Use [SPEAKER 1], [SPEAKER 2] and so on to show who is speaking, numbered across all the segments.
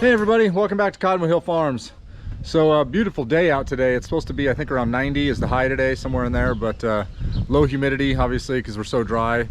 [SPEAKER 1] Hey everybody, welcome back to Cottonwood Hill Farms. So beautiful day out today. It's supposed to be, I think, around 90 is the high today, somewhere in there, but low humidity obviously because we're so dry.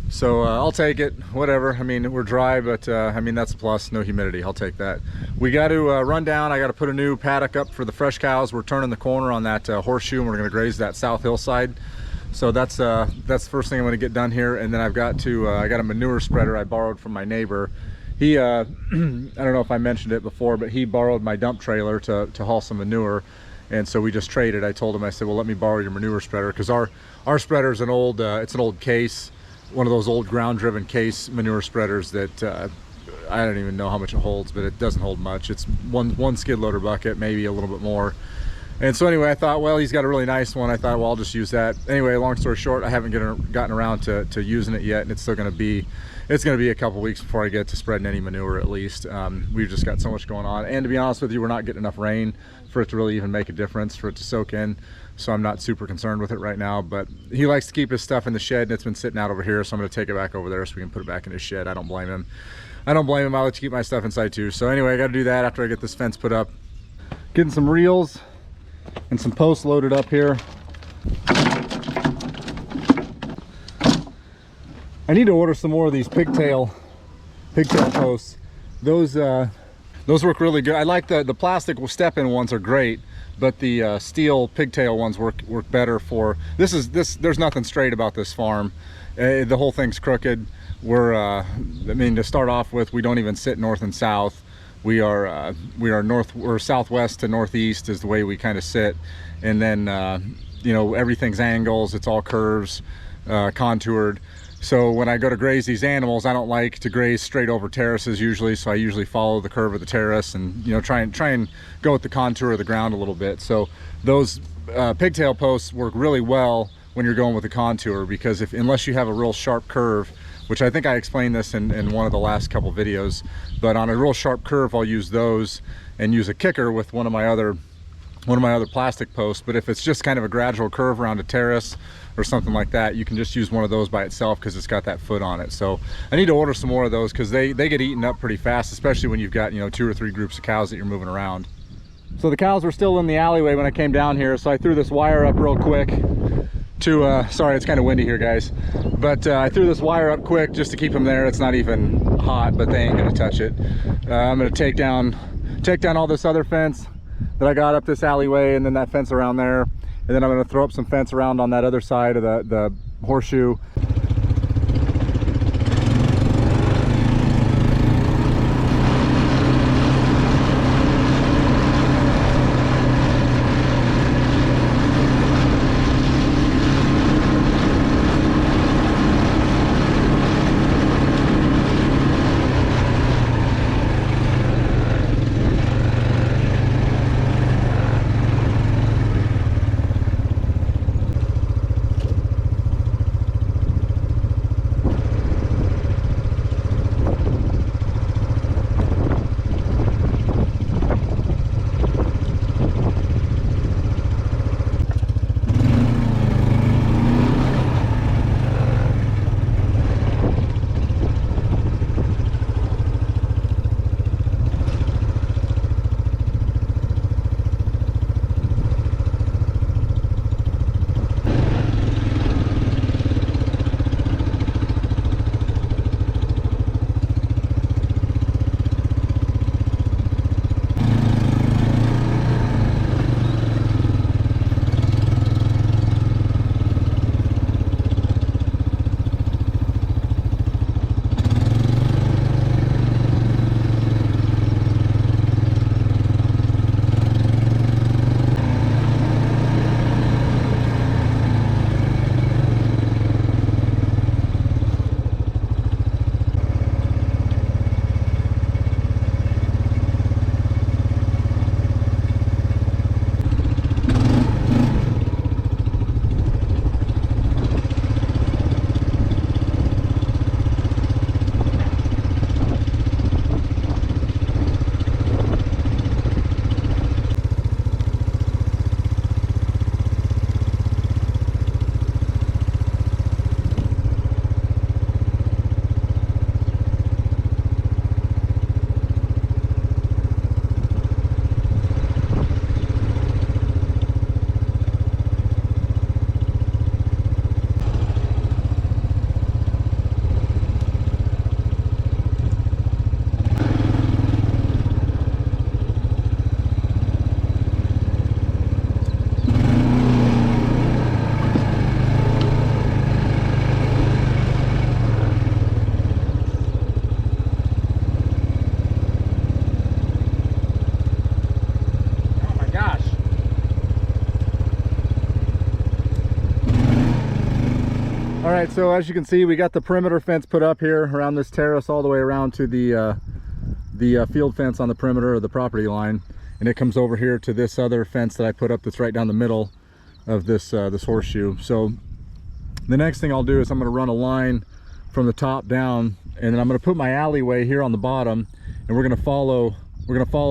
[SPEAKER 1] So I'll take it, whatever. I mean, we're dry, but I mean, that's a plus, no humidity. I'll take that. We got to run down. I got to put a new paddock up for the fresh cows. We're turning the corner on that horseshoe and we're going to graze that south hillside. So that's the first thing I'm going to get done here. And then I've got to, I got a manure spreader I borrowed from my neighbor. He, I don't know if I mentioned it before, but he borrowed my dump trailer to haul some manure. And so we just traded. I told him, I said, well, let me borrow your manure spreader, because our spreader is an old, it's an old case, one of those old ground-driven case manure spreaders that I don't even know how much it holds, but it doesn't hold much. It's one skid loader bucket, maybe a little bit more. And so anyway, I thought, well, he's got a really nice one. I thought, well, I'll just use that. Anyway, long story short, I haven't gotten around to using it yet, and it's still going to be, it's going to be a couple weeks before I get to spreading any manure, at least. We've just got so much going on, and to be honest with you, we're not getting enough rain for it to really even make a difference, for it to soak in. So I'm not super concerned with it right now, but he likes to keep his stuff in the shed, and it's been sitting out over here, so I'm going to take it back over there so we can put it back in his shed. I don't blame him. I don't blame him. I like to keep my stuff inside too. So anyway, I got to do that after I get this fence put up. Getting some reels and some posts loaded up here. I need to order some more of these pigtail posts. Those work really good. I like the plastic step-in ones are great, but the steel pigtail ones work better for this. There's nothing straight about this farm. The whole thing's crooked. I mean, to start off with, we don't even sit north and south. We are north or southwest to northeast is the way we kind of sit, and then you know, everything's angles. It's all curves, contoured. So when I go to graze these animals, I don't like to graze straight over terraces usually. So I usually follow the curve of the terrace and, you know, try and go with the contour of the ground a little bit. So those pigtail posts work really well when you're going with the contour, because unless you have a real sharp curve, which I think I explained this in one of the last couple videos, but on a real sharp curve, I'll use those and use a kicker with one of my other plastic posts. But if it's just kind of a gradual curve around a terrace or something like that, you can just use one of those by itself because it's got that foot on it. So I need to order some more of those because they get eaten up pretty fast, especially when you've got, you know, 2 or 3 groups of cows that you're moving around. So the cows were still in the alleyway when I came down here, so I threw this wire up real quick to sorry, it's kind of windy here, guys, but I threw this wire up quick just to keep them there. It's not even hot, but they ain't gonna touch it. I'm gonna take down all this other fence that I got up this alleyway, and then that fence around there, and then I'm going to throw up some fence around on that other side of the horseshoe. All right, so as you can see, we got the perimeter fence put up here around this terrace all the way around to the field fence on the perimeter of the property line, and it comes over here to this other fence that I put up that's right down the middle of this this horseshoe. So the next thing I'll do is I'm going to run a line from the top down, and then I'm going to put my alleyway here on the bottom, and we're going to follow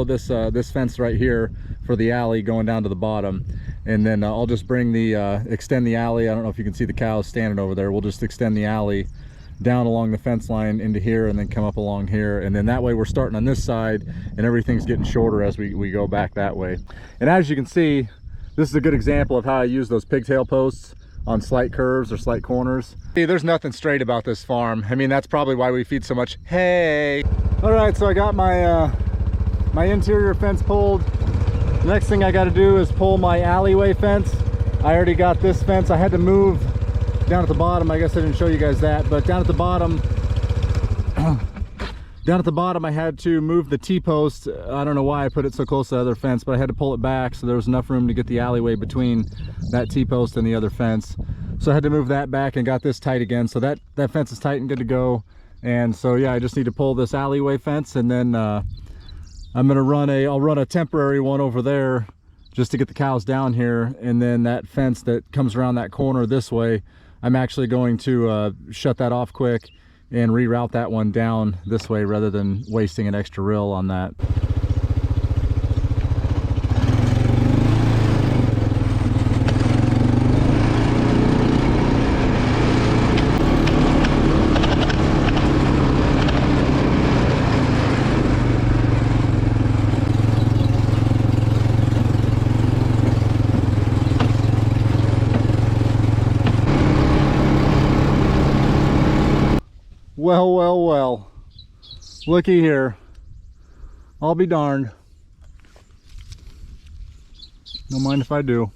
[SPEAKER 1] this this fence right here for the alley going down to the bottom. And then I'll just bring the extend the alley. I don't know if you can see the cows standing over there. We'll just extend the alley down along the fence line into here and then come up along here, and then that way we're starting on this side and everything's getting shorter as we go back that way. And as you can see, this is a good example of how I use those pigtail posts on slight curves or slight corners. See, there's nothing straight about this farm. I mean, that's probably why we feed so much hay. All right, so I got my my interior fence pulled. The next thing I got to do is pull my alleyway fence. I already got this fence. I had to move down at the bottom. I guess I didn't show you guys that, but down at the bottom I had to move the T-post. I don't know why I put it so close to the other fence, but I had to pull it back so there was enough room to get the alleyway between that T-post and the other fence. So I had to move that back and got this tight again. So that fence is tight and good to go. And so yeah, I just need to pull this alleyway fence, and then I'm gonna I'll run a temporary one over there just to get the cows down here, and then that fence that comes around that corner this way, I'm actually going to shut that off quick and reroute that one down this way rather than wasting an extra reel on that. Well, looky here. I'll be darned. Don't mind if I do.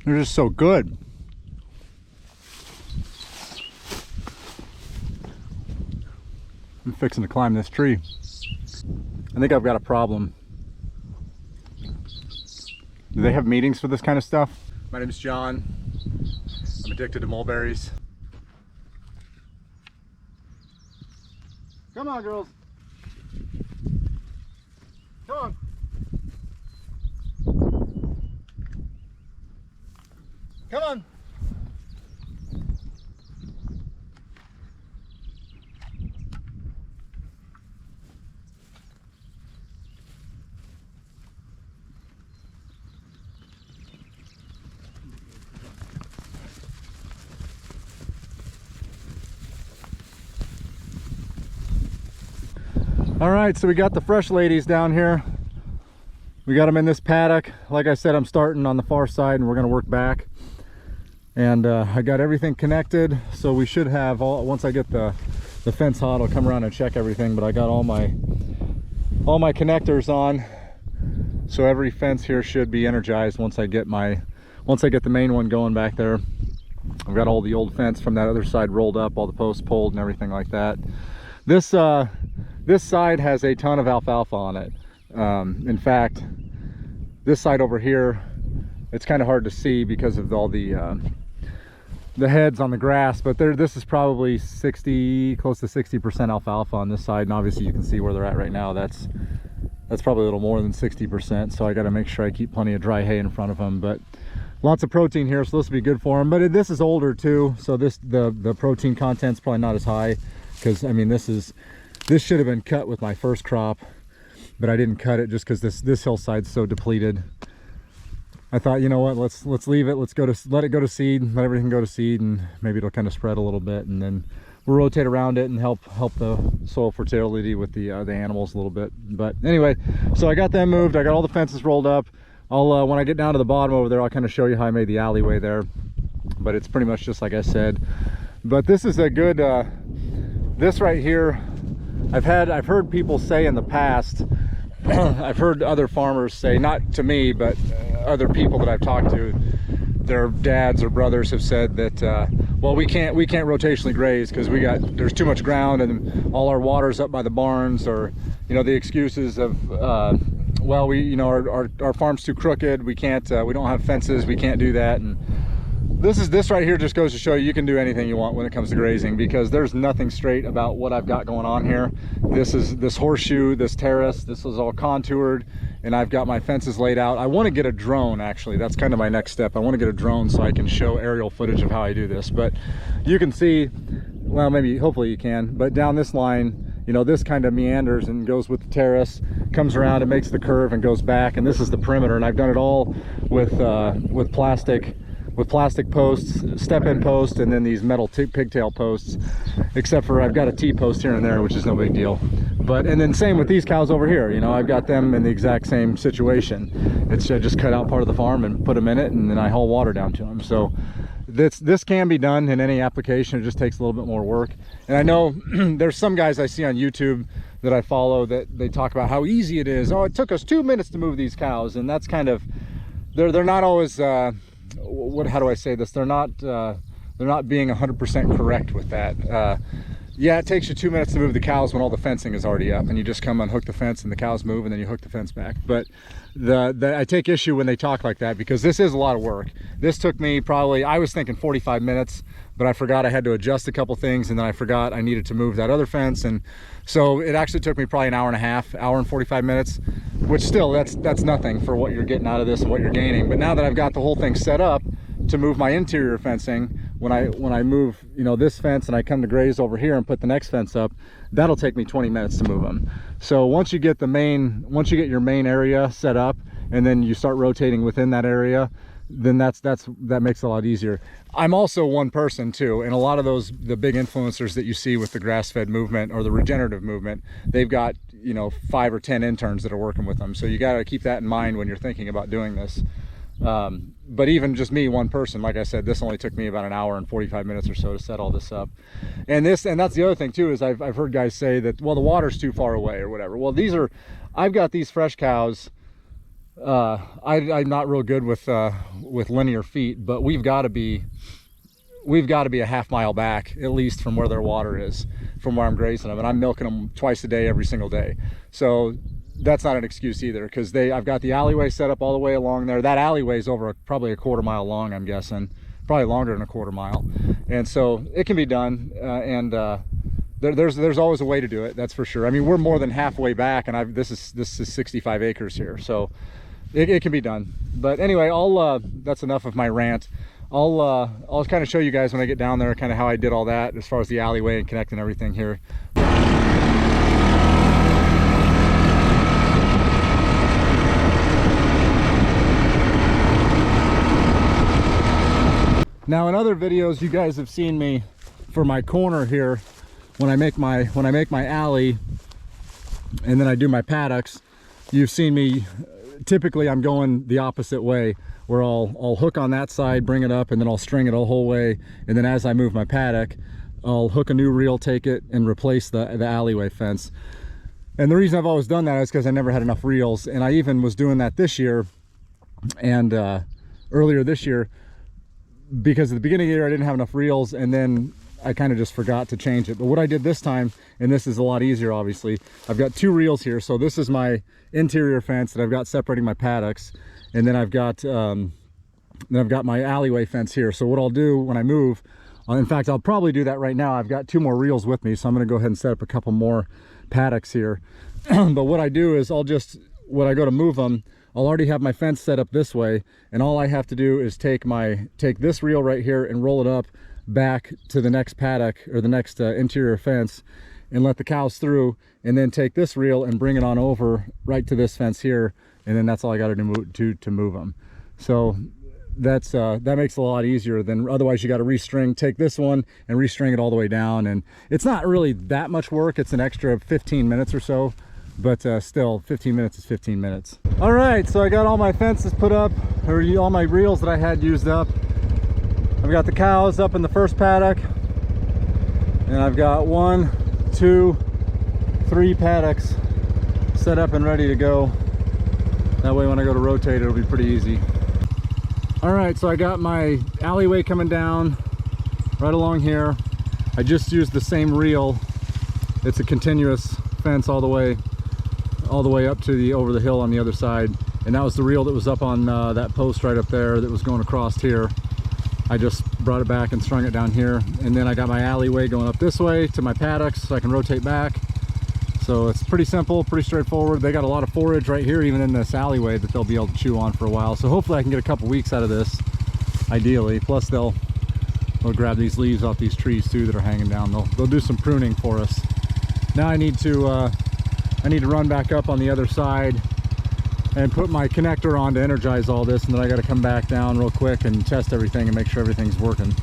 [SPEAKER 1] They're just so good. I'm fixing to climb this tree. I think I've got a problem. Do they have meetings for this kind of stuff? My name's John. I'm addicted to mulberries. Come on, girls. Come on. Come on. All right, so we got the fresh ladies down here. We got them in this paddock. Like I said, I'm starting on the far side and we're gonna work back. And I got everything connected, so we should have once I get the fence hot, I'll come around and check everything, but I got all my connectors on. So every fence here should be energized once I get the main one going back there. I've got all the old fence from that other side rolled up, all the posts pulled and everything like that. This side has a ton of alfalfa on it. In fact, this side over here, it's kind of hard to see because of all the heads on the grass, but this is probably close to 60% alfalfa on this side, and obviously you can see where they're at right now. That's probably a little more than 60%, so I got to make sure I keep plenty of dry hay in front of them. But lots of protein here, so this will be good for them. But this is older too, so the protein content's probably not as high, because I mean this should have been cut with my first crop, but I didn't cut it just because this hillside's so depleted. I thought, you know what, let's leave it. Let it go to seed, let everything go to seed, and maybe it'll kind of spread a little bit, and then we'll rotate around it and help the soil fertility with the animals a little bit. But anyway, so I got them moved. I got all the fences rolled up. I'll when I get down to the bottom over there, I'll kind of show you how I made the alleyway there. But it's pretty much just like I said. But this is a good this right here. I've heard people say in the past, I've heard other farmers say, not to me, but other people that I've talked to, their dads or brothers have said that well, we can't rotationally graze because there's too much ground and all our water's up by the barns, or the excuses of well, our farm's too crooked, we can't we don't have fences, we can't do that. And this right here just goes to show you can do anything you want when it comes to grazing, because there's nothing straight about what I've got going on here. This horseshoe, this terrace, this is all contoured, and I've got my fences laid out. I want to get a drone, actually. That's kind of my next step. I want to get a drone so I can show aerial footage of how I do this. But you can see, well, hopefully you can, but down this line, this kind of meanders and goes with the terrace, comes around and makes the curve and goes back, and this is the perimeter. And I've done it all with plastic posts, step-in posts, and then these metal pigtail posts, except for I've got a T-post here and there, which is no big deal. And then same with these cows over here. I've got them in the exact same situation. It's just cut out part of the farm and put them in it, and then I haul water down to them. So this can be done in any application. It just takes a little bit more work. And I know there's some guys I see on YouTube that I follow that they talk about how easy it is. Oh, it took us 2 minutes to move these cows, and that's kind of, they're not always how do I say this? They're not being 100% correct with that. Yeah, it takes you 2 minutes to move the cows when all the fencing is already up, and you just come unhook the fence and the cows move, and then you hook the fence back. But I take issue when they talk like that, because this is a lot of work. This took me probably, I was thinking 45 minutes, but I forgot I had to adjust a couple things, and then I forgot I needed to move that other fence, and so it actually took me probably an hour and a half, hour and 45 minutes, which still, that's nothing for what you're getting out of this and what you're gaining. But now that I've got the whole thing set up to move my interior fencing, when I move this fence and I come to graze over here and put the next fence up, that'll take me 20 minutes to move them. So once you get your main area set up, and then you start rotating within that area, then that makes it a lot easier. I'm also one person too, and a lot of the big influencers that you see with the grass-fed movement or the regenerative movement, they've got 5 or 10 interns that are working with them. So you got to keep that in mind when you're thinking about doing this. But even just me, one person, like I said, this only took me about an hour and 45 minutes or so to set all this up. And that's the other thing too, is I've heard guys say that, well, the water's too far away or whatever. Well, I've got these fresh cows. I'm not real good with linear feet, but we've got to be a half mile back at least from where their water is, from where I'm grazing them, and I'm milking them twice a day, every single day. So that's not an excuse either, because I've got the alleyway set up all the way along there. That alleyway is over probably a quarter mile long, I'm guessing, probably longer than a quarter mile, and so it can be done. There's always a way to do it, that's for sure. I mean, we're more than halfway back, and this is 65 acres here, so it can be done. But anyway, that's enough of my rant. I'll kind of show you guys when I get down there kind of how I did all that as far as the alleyway and connecting everything here. Now, in other videos, you guys have seen me for my corner here, when I make my alley and then I do my paddocks, you've seen me, typically I'm going the opposite way, where I'll hook on that side, bring it up, and then I'll string it the whole way, and then as I move my paddock, I'll hook a new reel, take it, and replace the alleyway fence. And the reason I've always done that is because I never had enough reels, and I even was doing that this year and earlier this year, because at the beginning of the year I didn't have enough reels, and then I kind of just forgot to change it. But what I did this time, and this is a lot easier obviously, I've got 2 reels here. So this is my interior fence that I've got separating my paddocks, and then I've got my alleyway fence here. So what I'll do when I move, in fact I'll probably do that right now, I've got 2 more reels with me, so I'm going to go ahead and set up a couple more paddocks here. But what I do is when I go to move them, I'll already have my fence set up this way, and all I have to do is take this reel right here and roll it up back to the next paddock or the next interior fence, and let the cows through, and then take this reel and bring it on over right to this fence here, and then that's all I got to do to move them. So that makes it a lot easier than otherwise you got to restring, take this one and restring it all the way down, and it's not really that much work. It's an extra 15 minutes or so, but still 15 minutes is 15 minutes. All right, so I got all my fences put up, or all my reels that I had used up. I've got the cows up in the first paddock, and I've got 1, 2, 3 paddocks set up and ready to go. That way when I go to rotate, it'll be pretty easy. All right, so I got my alleyway coming down, right along here. I just used the same reel. It's a continuous fence all the way up to over the hill on the other side, and that was the reel that was up on that post right up there that was going across here. I just brought it back and strung it down here, and then I got my alleyway going up this way to my paddocks so I can rotate back. So it's pretty simple, pretty straightforward. They got a lot of forage right here, even in this alleyway, that they'll be able to chew on for a while. So hopefully I can get a couple weeks out of this, ideally. Plus they'll grab these leaves off these trees too that are hanging down. They'll do some pruning for us. Now I need to run back up on the other side and put my connector on to energize all this, and then I got to come back down real quick and test everything and make sure everything's working.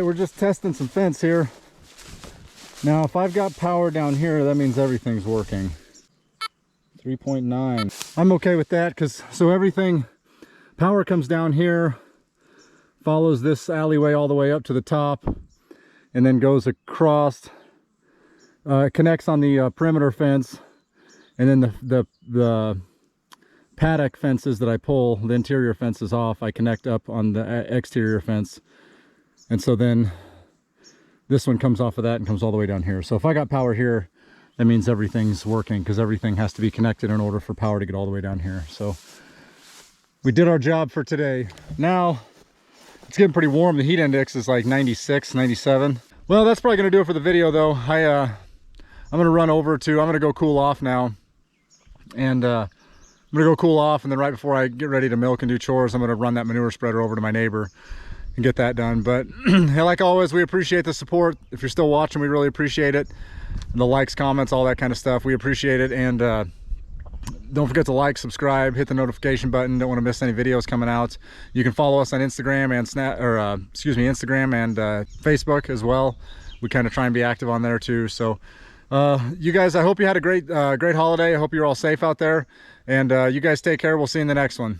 [SPEAKER 1] We're just testing some fence here. Now if I've got power down here, that means everything's working. 3.9. I'm okay with that, because everything, power comes down here, follows this alleyway all the way up to the top, and then goes across, connects on the perimeter fence, and then the paddock fences that I pull, the interior fences off, I connect up on the exterior fence. And so then this one comes off of that and comes all the way down here. So if I got power here, that means everything's working, because everything has to be connected in order for power to get all the way down here. So we did our job for today. Now it's getting pretty warm. The heat index is like 96, 97. Well, that's probably gonna do it for the video though. I'm gonna run over to, I'm gonna go cool off now. And I'm gonna go cool off, and then right before I get ready to milk and do chores, I'm gonna run that manure spreader over to my neighbor and get that done. But like always, we appreciate the support. If you're still watching, we really appreciate it. And the likes, comments, all that kind of stuff, we appreciate it. And don't forget to like, subscribe, hit the notification button. Don't want to miss any videos coming out. You can follow us on Instagram and Instagram and Facebook as well. We kind of try and be active on there too. So you guys, I hope you had a great holiday. I hope you're all safe out there, and you guys take care. We'll see you in the next one.